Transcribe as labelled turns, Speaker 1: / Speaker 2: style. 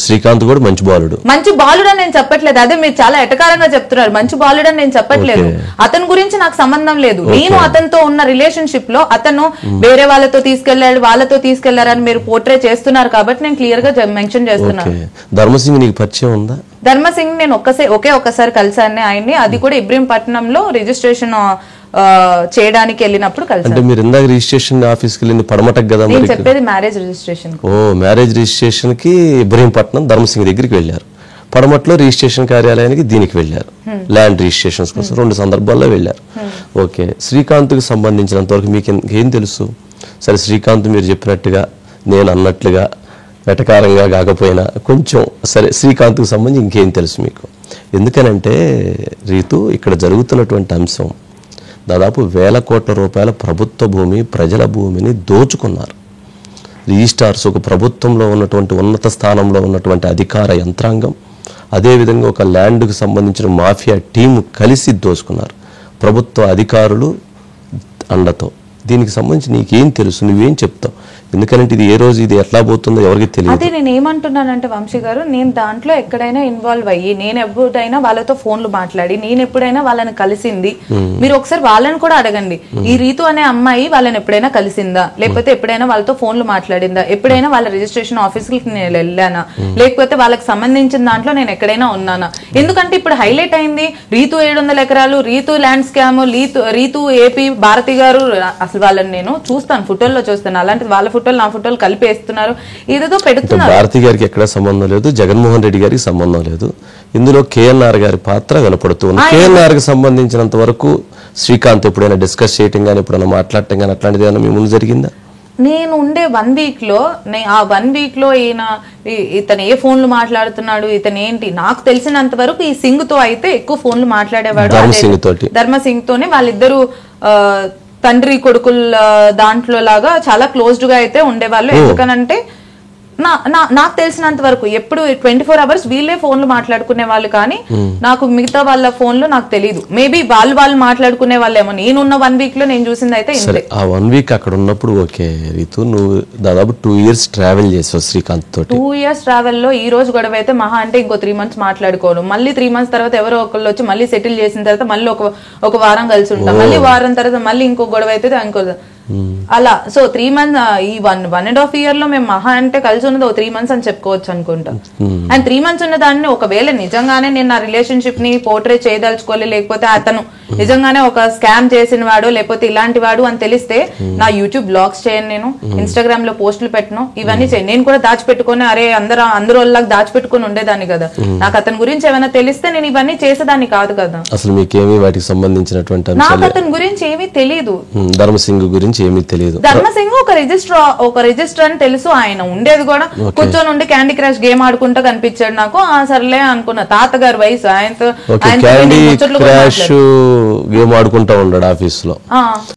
Speaker 1: శ్రీకాంత్ కూడా మంచి బాలుడు
Speaker 2: అని నేను చెప్పట్లేదు. అదే మీరు చాలా ఎటకారంగా చెప్తున్నారు. మంచి బాలుడు అని నేను చెప్పట్లేదు. అతని గురించి నాకు సంబంధం లేదు. నేను అతనితో ఉన్న రిలేషన్షిప్ లో అతను వేరే వాళ్ళతో తీసుకెళ్లారని మీరు పోర్ట్రే చేస్తున్నారు కాబట్టి నేను క్లియర్ గా మెన్షన్ చేస్తున్నాను.
Speaker 1: ధర్మసింగ్ నీకు పరిచయం ఉందా?
Speaker 2: ధర్మసింగ్ నేను ఒక్కసారి కలిసాను ఆయన్ని. అది కూడా ఇబ్రహీంపట్నంలో రిజిస్ట్రేషన్ చేయడానికి వెళ్ళినప్పుడు కలిసి.
Speaker 1: అంటే మీరు ఇందాక రిజిస్ట్రేషన్ ఆఫీస్కి వెళ్ళింది పడమటకు కదా?
Speaker 2: నేను చెప్పేది మ్యారేజ్ రిజిస్ట్రేషన్.
Speaker 1: మ్యారేజ్ రిజిస్ట్రేషన్ కి ఇబ్రహీంపట్నం ధర్మసింగ్ దగ్గరికి వెళ్ళారు. పడమట్లో రిజిస్ట్రేషన్ కార్యాలయానికి దీనికి వెళ్ళారు, ల్యాండ్ రిజిస్ట్రేషన్స్ కోసం. 2 సందర్భాల్లో వెళ్ళారు. ఓకే, శ్రీకాంత్ కి సంబంధించినంత వరకు మీకు ఏం తెలుసు? సరే, శ్రీకాంత్ మీరు చెప్పినట్టుగా నేను అన్నట్లుగా వెటకారంగా కాకపోయినా కొంచెం సరే, శ్రీకాంత్కి సంబంధించి ఇంకేం తెలుసు మీకు? ఎందుకనంటే రీతు, ఇక్కడ జరుగుతున్నటువంటి అంశం దాదాపు వేల కోట్ల రూపాయల ప్రభుత్వ భూమి, ప్రజల భూమిని దోచుకున్నారు. రిజిస్ట్రార్స్, ఒక ప్రభుత్వంలో ఉన్నటువంటి ఉన్నత స్థానంలో ఉన్నటువంటి అధికార యంత్రాంగం, అదేవిధంగా ఒక ల్యాండ్కు సంబంధించిన మాఫియా టీము కలిసి దోచుకున్నారు, ప్రభుత్వ అధికారులు అండతో. దీనికి సంబంధించి నీకేం తెలుసు? నువ్వేం చెప్తావు? ఎందుకంటే ఇది ఏ రోజు ఇది ఎట్లా పోతుందో ఎవరికి తెలియదు.
Speaker 2: అదే నేను ఏమంటున్నానంటే వంశీ గారు, నేను దాంట్లో ఎక్కడైనా ఇన్వాల్వ్ అయ్యి, నేను ఎప్పుడైనా వాళ్ళతో ఫోన్లు మాట్లాడి, నేను ఎప్పుడైనా వాళ్ళని కలిసింది, మీరు ఒకసారి వాళ్ళని కూడా అడగండి. ఈ రీతు అనే అమ్మాయి వాళ్ళని ఎప్పుడైనా కలిసిందా, లేకపోతే ఎప్పుడైనా వాళ్ళతో ఫోన్లు మాట్లాడిందా, ఎప్పుడైనా వాళ్ళ రిజిస్ట్రేషన్ ఆఫీస్కి నేను వెళ్ళానా, లేకపోతే వాళ్ళకి సంబంధించిన దాంట్లో నేను ఎక్కడైనా ఉన్నానా? ఎందుకంటే ఇప్పుడు హైలైట్ అయింది రీతు 700 ఎకరాలు, Ritu land scam, Ritu AP Bharathi గారు. అసలు వాళ్ళని నేను చూస్తాను, ఫోటోల్లో చూస్తాను. అలాంటిది వాళ్ళ ఫోటోలు నా ఫోటోలు కలిపేస్తున్నారు, ఏదేదో పెడుతున్నారు.
Speaker 1: భారతి గారికి ఎక్కడ సంబంధం లేదు, జగన్మోహన్ రెడ్డి గారికి సంబంధం లేదు. ఇందులో కేఎన్ఆర్ గారి పాత్ర వినపడుతుంది. కేఎన్ఆర్ కి సంబంధించినంత వరకు శ్రీకాంత్ ఎప్పుడైనా డిస్కస్ చేయటం కానీ, ఎప్పుడైనా మాట్లాడటం కానీ అట్లాంటిది ఏమైనా మీ ముందు జరిగిందా?
Speaker 2: నేను ఉండే 1 వీక్ లో, ఆ 1 వీక్ లో ఇతను ఏ ఫోన్లు మాట్లాడుతున్నాడు, ఇతను ఏంటి, నాకు తెలిసినంత వరకు ఈ సింగ్ తో అయితే ఎక్కువ ఫోన్లు మాట్లాడేవాడు. ధర్మసింగ్ తోనే వాళ్ళిద్దరు తండ్రి కొడుకుల దాంట్లో లాగా చాలా క్లోజ్డ్ గా అయితే ఉండేవాళ్ళు. ఎందుకనంటే నాకు తెలిసినంత వరకు ఎప్పుడు 24 hours వీళ్ళే ఫోన్లు మాట్లాడుకునే వాళ్ళు, కానీ నాకు మిగతా వాళ్ళ ఫోన్లు నాకు తెలియదు. మేబీ వాళ్ళు మాట్లాడుకునే వాళ్ళేమో. నేనున్న 1 వీక్ లో నేను చూసింది అయితే
Speaker 1: ఆ 1 వీక్ అక్కడ ఉన్నప్పుడు. ఓకే రీతు, నువ్వు దాదాపు 2 years ట్రావెల్ చేసావు శ్రీకాంత్ తోటి.
Speaker 2: 2 years ట్రావెల్ లో ఈ రోజు గొడవ అయితే మహా అంటే ఇంకో 3 months మాట్లాడుకోను. మళ్ళీ 3 months తర్వాత ఎవరో ఒకళ్ళు వచ్చి మళ్ళీ సెటిల్ చేసిన తర్వాత మళ్ళీ ఒక వారం కలిసి ఉంటాం. మళ్ళీ వారం తర్వాత మళ్ళీ ఇంకో గొడవ అయితే ఇంకో అలా. సో 3 months, ఈ 1.5 year లో మేము మహా అంటే కలిసి ఉన్నది 3 months అని చెప్పుకోవచ్చు అనుకుంటా. అండ్ 3 months ఉన్న దాన్ని ఒకవేళ నిజంగానే నేను నా రిలేషన్షిప్ ని పోర్ట్రే చేయదలుచుకోలే, లేకపోతే అతను నిజంగానే ఒక స్కామ్ చేసిన వాడు, లేకపోతే ఇలాంటి వాడు అని తెలిస్తే నా యూట్యూబ్ బ్లాగ్స్ చేయను, నేను ఇన్స్టాగ్రామ్ లో పోస్టులు పెట్టను, ఇవన్నీ చేయను. నేను కూడా దాచిపెట్టుకుని, అరే అందరూ వాళ్ళకి దాచిపెట్టుకుని ఉండేదాన్ని కదా. నాకు అతని గురించి ఏమైనా తెలిస్తే నేను ఇవన్నీ చేసేదాన్ని కాదు కదా.
Speaker 1: అసలు మీకేమి వాటికి సంబంధించినటువంటి
Speaker 2: నాకు అతని గురించి ఏమీ తెలియదు.
Speaker 1: ధర్మసింగ్ గురించి ఏమీ తెలియదు.
Speaker 2: ధర్మసింగ్ ఒక రిజిస్టర్ అని తెలుసు. ఆయన ఉండేది కూడా కూర్చొని ఉండి క్యాండీ క్రష్ గేమ్ ఆడుకుంటా కనిపించాడు నాకు. సర్లే అనుకున్నా. తాతగారి వయసు, ఆయనతో
Speaker 1: గేమ్ ఆడుకుంటా ఉన్నాడు ఆఫీస్ లో.